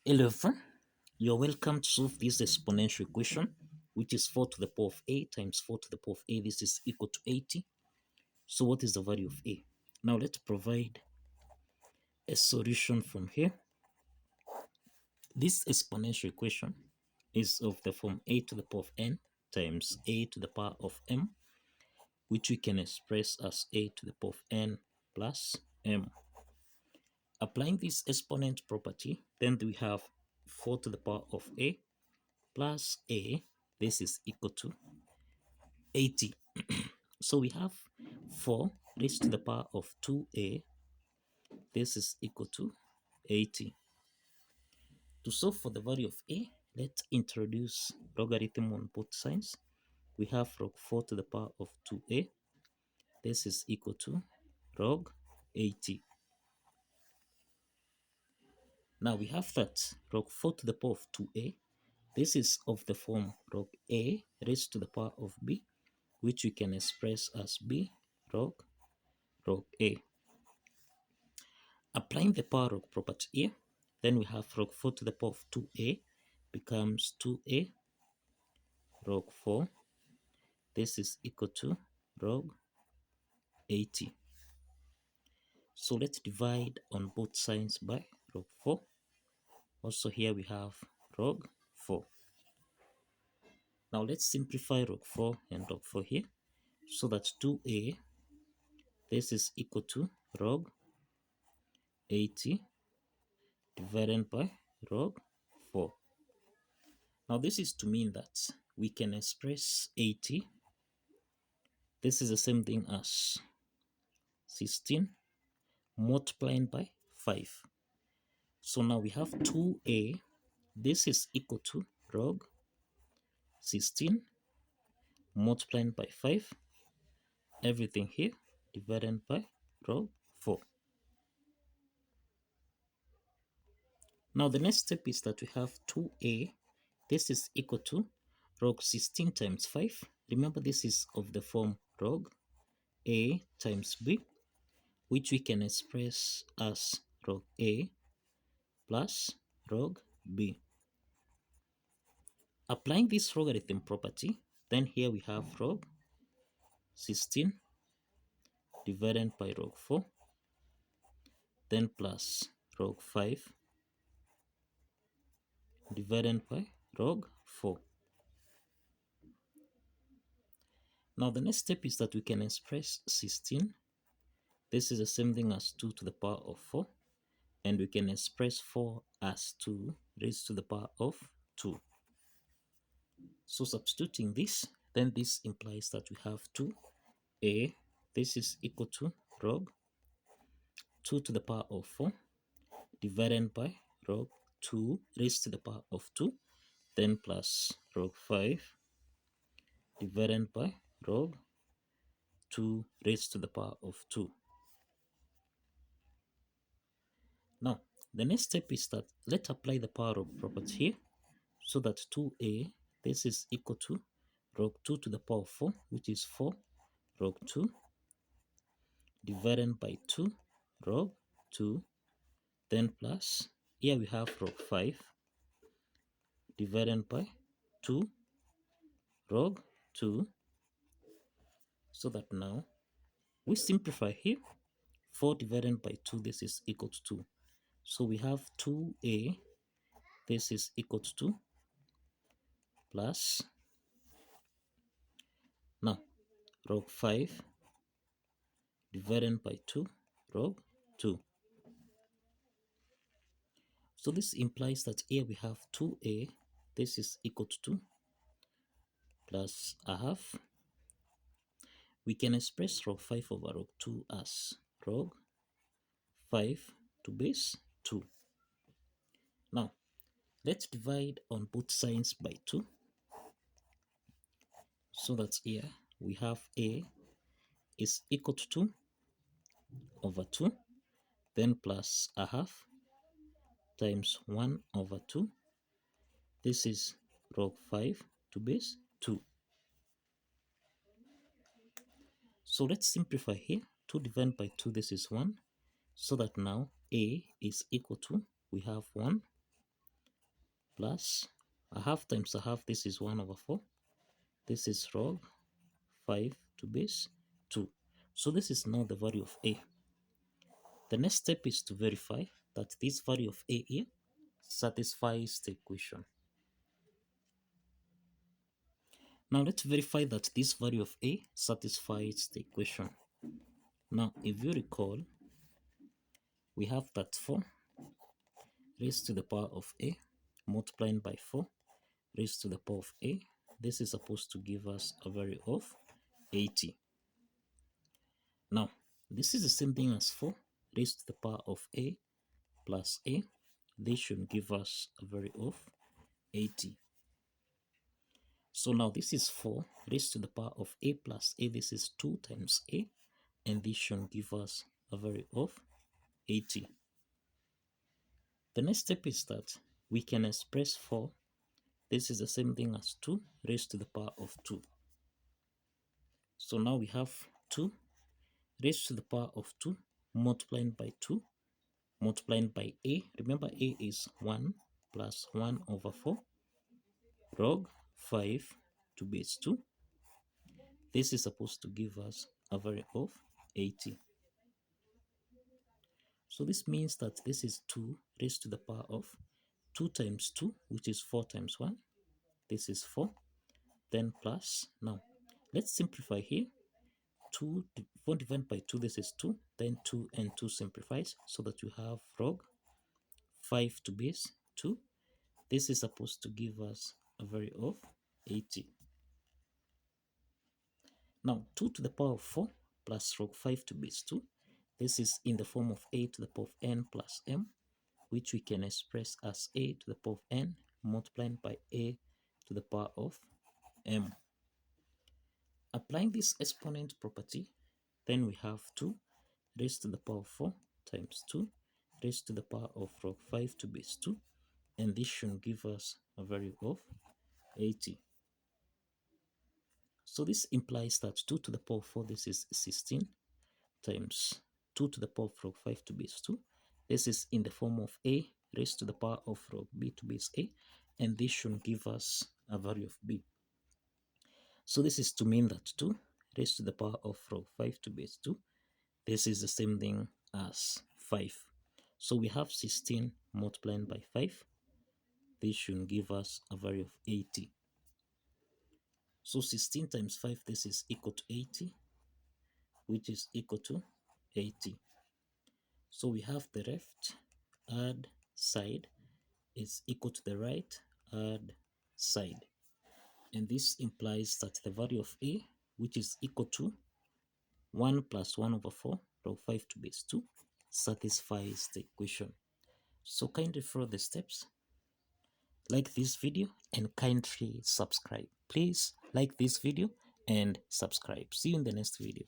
11. You're welcome to solve this exponential equation, which is 4 to the power of a times 4 to the power of a. This is equal to 80. So what is the value of a? Now let's provide a solution from here. This exponential equation is of the form a to the power of n times a to the power of m, which we can express as a to the power of n plus m. Applying this exponent property, then we have 4 to the power of a plus a. This is equal to 80. So we have 4 raised to the power of 2a. This is equal to 80. To solve for the value of a, let's introduce logarithm on both sides. We have log 4 to the power of 2a. This is equal to log 80. Now we have that log 4 to the power of 2a. This is of the form log a raised to the power of b, which we can express as b log a. Applying the power log property here, then we have log 4 to the power of 2a becomes 2a log 4. This is equal to log 80. So let's divide on both sides by log 4. Also here we have log 4. Now let's simplify log 4 and log 4 here. So that 2a, this is equal to log 80 divided by log 4. Now this is to mean that we can express 80. This is the same thing as 16 multiplying by 5. So now we have 2a. This is equal to log 16 multiplying by 5. Everything here divided by log 4. Now the next step is that we have 2a. This is equal to log 16 times 5. Remember, this is of the form log a times b, which we can express as log a plus log b. Applying this logarithm property, then here we have log 16 divided by log 4, then plus log 5 divided by log 4. Now the next step is that we can express 16. This is the same thing as 2 to the power of 4. And we can express 4 as 2 raised to the power of 2. So substituting this, then this implies that we have 2a. This is equal to log 2 to the power of 4 divided by log 2 raised to the power of 2, then plus log 5 divided by log 2 raised to the power of 2. Now, the next step is that let's apply the power log property here, so that 2a, this is equal to log 2 to the power of 4, which is 4 log 2 divided by 2 log 2, then plus, here we have log 5 divided by 2 log 2, so that now we simplify here. 4 divided by 2, this is equal to 2. So we have 2a, this is equal to 2, plus, now, log 5 divided by 2 log 2. So this implies that here we have 2a, this is equal to 2, plus a half. We can express log 5 over log 2 as log 5 to base 2. Now, let's divide on both sides by 2. So that here we have a is equal to 2 over 2, then plus a half times 1 over 2. This is log 5 to base 2. So let's simplify here. 2 divided by 2, this is 1. So that now a is equal to, we have 1 plus a half times a half, this is 1 over 4. This is log 5 to base 2. So this is now the value of a. The next step is to verify that this value of a here satisfies the equation. Now let's verify that this value of a satisfies the equation. Now if you recall, we have that 4 raised to the power of a multiplying by 4 raised to the power of a. This is supposed to give us a value of 80. Now this is the same thing as 4 raised to the power of a plus a. This should give us a value of 80. So now this is 4 raised to the power of a plus a. This is 2 times a, and this should give us a value of 80. The next step is that we can express 4. This is the same thing as 2 raised to the power of 2. So now we have 2 raised to the power of 2 multiplying by 2 multiplying by a. Remember, a is 1 plus 1 over 4 log 5 to base 2. This is supposed to give us a value of 80. So this means that this is 2 raised to the power of 2 times 2, which is 4 times 1. This is 4. Then plus, now let's simplify here. 4 divided by 2, this is 2. Then 2 and 2 simplifies so that you have log 5 to base 2. This is supposed to give us a value of 80. Now 2 to the power of 4 plus log 5 to base 2. This is in the form of a to the power of n plus m, which we can express as a to the power of n multiplied by a to the power of m. Applying this exponent property, then we have 2 raised to the power of 4 times 2 raised to the power of log 5 to base 2, and this should give us a value of 80. So this implies that 2 to the power of 4, this is 16, times 2 to the power of log 5 to base 2. This is in the form of a raised to the power of log b to base a, and this should give us a value of b. So this is to mean that 2 raised to the power of log 5 to base 2, this is the same thing as 5. So we have 16 multiplied by 5. This should give us a value of 80. So 16 times 5, this is equal to 80, which is equal to 80. So we have the left hand side is equal to the right hand side. And this implies that the value of a, which is equal to 1 plus 1 over 4 log 5 to base 2, satisfies the equation. So kindly follow the steps, like this video, and kindly subscribe. Please like this video and subscribe. See you in the next video.